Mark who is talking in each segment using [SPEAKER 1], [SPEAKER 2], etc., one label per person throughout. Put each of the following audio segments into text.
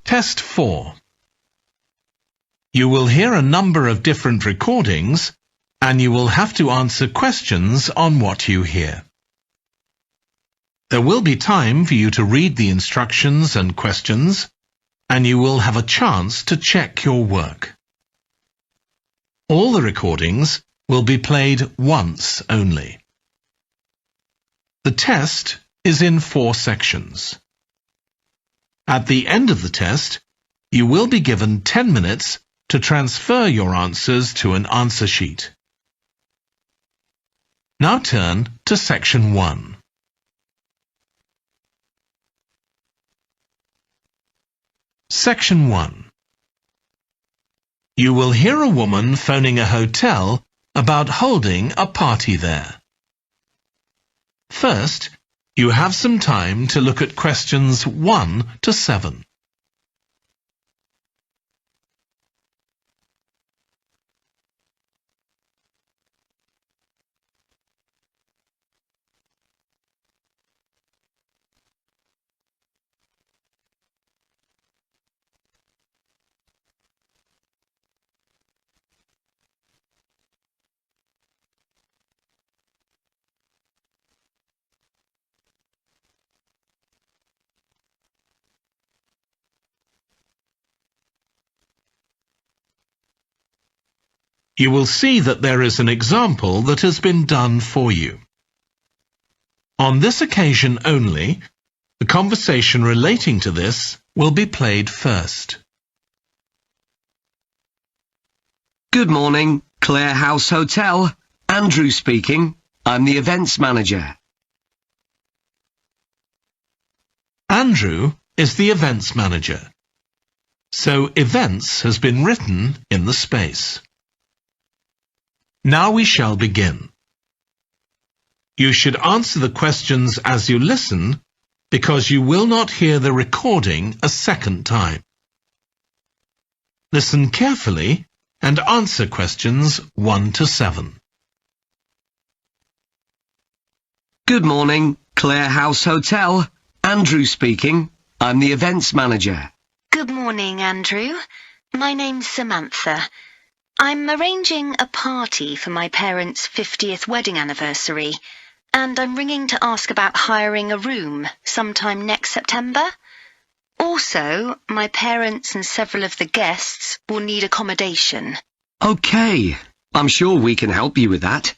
[SPEAKER 1] Test 4. You will hear a number of different recordings, and you will have to answer questions on what you hear. There will be time for you to read the instructions and questions, and you will have a chance to check your work. All the recordings will be played once only. The test is in 4 sections. At the end of the test, you will be given 10 minutes to transfer your answers to an answer sheet. Now turn to Section 1. Section 1. You will hear a woman phoning a hotel about holding a party there. First, you have some time to look at questions 1 to 7. You will see that there is an example that has been done for you. On this occasion only, the conversation relating to this will be played first.
[SPEAKER 2] Good morning, Clare House Hotel. Andrew speaking. I'm the events manager.
[SPEAKER 1] Andrew is the events manager. So events has been written in the space. Now we shall begin. You should answer the questions as you listen, because you will not hear the recording a second time. Listen carefully and answer questions 1 to 7.
[SPEAKER 2] Good morning, Clare House Hotel. Andrew speaking. I'm the events manager.
[SPEAKER 3] Good morning, Andrew. My name's Samantha. I'm arranging a party for my parents' 50th wedding anniversary, and I'm ringing to ask about hiring a room sometime next September. Also, my parents and several of the guests will need accommodation.
[SPEAKER 2] OK, I'm sure we can help you with that.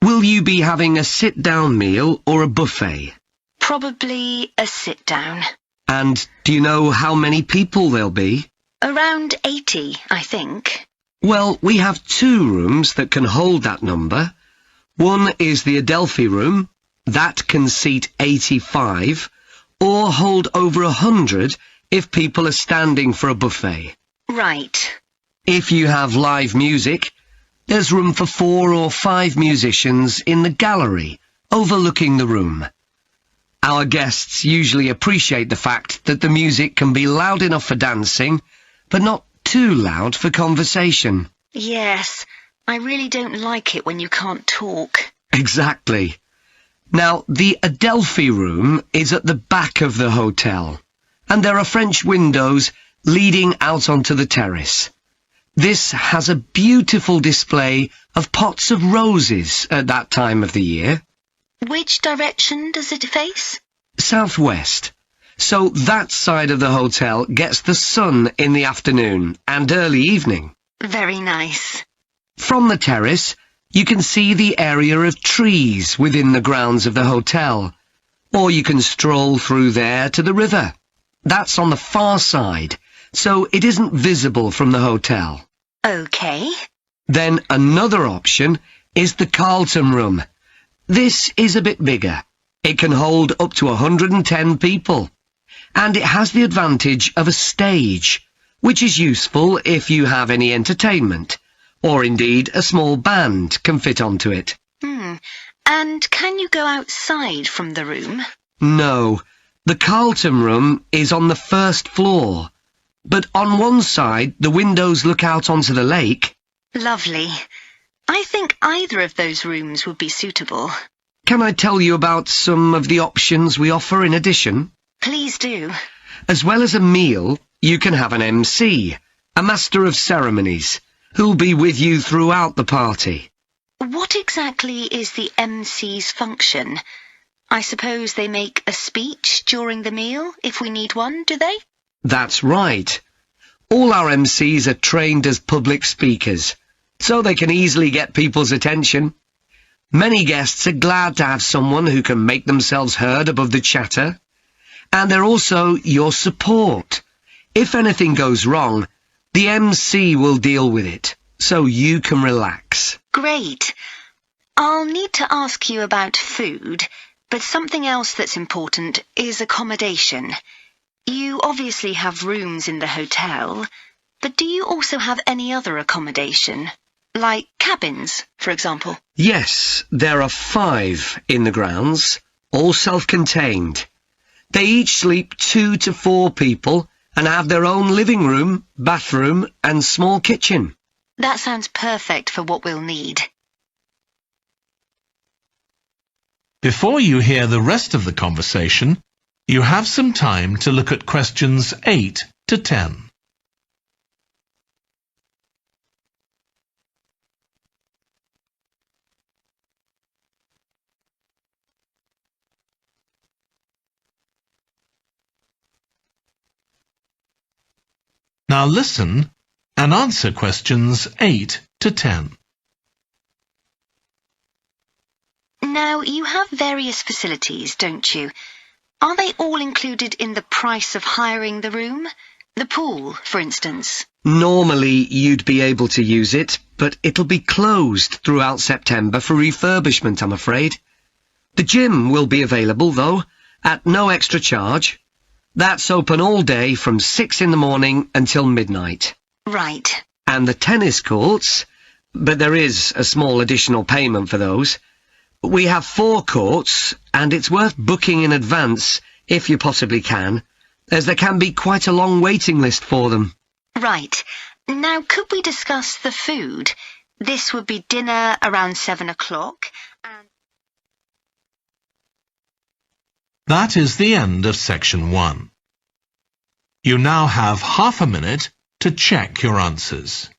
[SPEAKER 2] Will you be having a sit-down meal or a buffet?
[SPEAKER 3] Probably a sit-down.
[SPEAKER 2] And do you know how many people there'll be?
[SPEAKER 3] Around 80, I think.
[SPEAKER 2] Well, we have 2 rooms that can hold that number. One is the Adelphi room. That can seat 85, or hold over 100 if people are standing for a buffet.
[SPEAKER 3] Right.
[SPEAKER 2] If you have live music, there's room for 4 or 5 musicians in the gallery, overlooking the room. Our guests usually appreciate the fact that the music can be loud enough for dancing, but not too loud for conversation.
[SPEAKER 3] Yes, I really don't like it when you can't talk.
[SPEAKER 2] Exactly. Now, the Adelphi room is at the back of the hotel, and there are French windows leading out onto the terrace. This has a beautiful display of pots of roses at that time of the year.
[SPEAKER 3] Which direction does it face?
[SPEAKER 2] Southwest. So that side of the hotel gets the sun in the afternoon and early evening.
[SPEAKER 3] Very nice.
[SPEAKER 2] From the terrace, you can see the area of trees within the grounds of the hotel, or you can stroll through there to the river. That's on the far side, so it isn't visible from the hotel.
[SPEAKER 3] OK.
[SPEAKER 2] Then another option is the Carlton room. This is a bit bigger. It can hold up to 110 people. And it has the advantage of a stage, which is useful if you have any entertainment, or indeed a small band can fit onto it.
[SPEAKER 3] And can you go outside from the room?
[SPEAKER 2] No, the Carlton room is on the first floor, but on one side the windows look out onto the lake.
[SPEAKER 3] Lovely. I think either of those rooms would be suitable.
[SPEAKER 2] Can I tell you about some of the options we offer in addition?
[SPEAKER 3] Please do.
[SPEAKER 2] As well as a meal, You can have an MC, a master of ceremonies, who'll be with you throughout the party.
[SPEAKER 3] What exactly is the MC's function? I suppose they make a speech during the meal, if we need one, do they?
[SPEAKER 2] That's right. All our MCs are trained as public speakers, so they can easily get people's attention. Many guests are glad to have someone who can make themselves heard above the chatter. And they're also your support. If anything goes wrong, the MC will deal with it, so you can relax.
[SPEAKER 3] Great. I'll need to ask you about food, but something else that's important is accommodation. You obviously have rooms in the hotel, but do you also have any other accommodation? Like cabins, for example?
[SPEAKER 2] Yes, there are 5 in the grounds, all self-contained. They each sleep 2 to 4 people and have their own living room, bathroom and small kitchen.
[SPEAKER 3] That sounds perfect for what we'll need.
[SPEAKER 1] Before you hear the rest of the conversation, you have some time to look at questions 8 to 10. Now listen and answer questions 8 to 10.
[SPEAKER 3] Now, you have various facilities, don't you? Are they all included in the price of hiring the room? The pool, for instance?
[SPEAKER 2] Normally you'd be able to use it, but it'll be closed throughout September for refurbishment, I'm afraid. The gym will be available, though, at no extra charge. That's open all day from 6 in the morning until midnight.
[SPEAKER 3] Right.
[SPEAKER 2] And the tennis courts, but there is a small additional payment for those. We have 4 courts, and it's worth booking in advance, if you possibly can, as there can be quite a long waiting list for them.
[SPEAKER 3] Right. Now, could we discuss the food? This would be dinner around 7 o'clock, and...
[SPEAKER 1] That is the end of section 1. You now have half a minute to check your answers.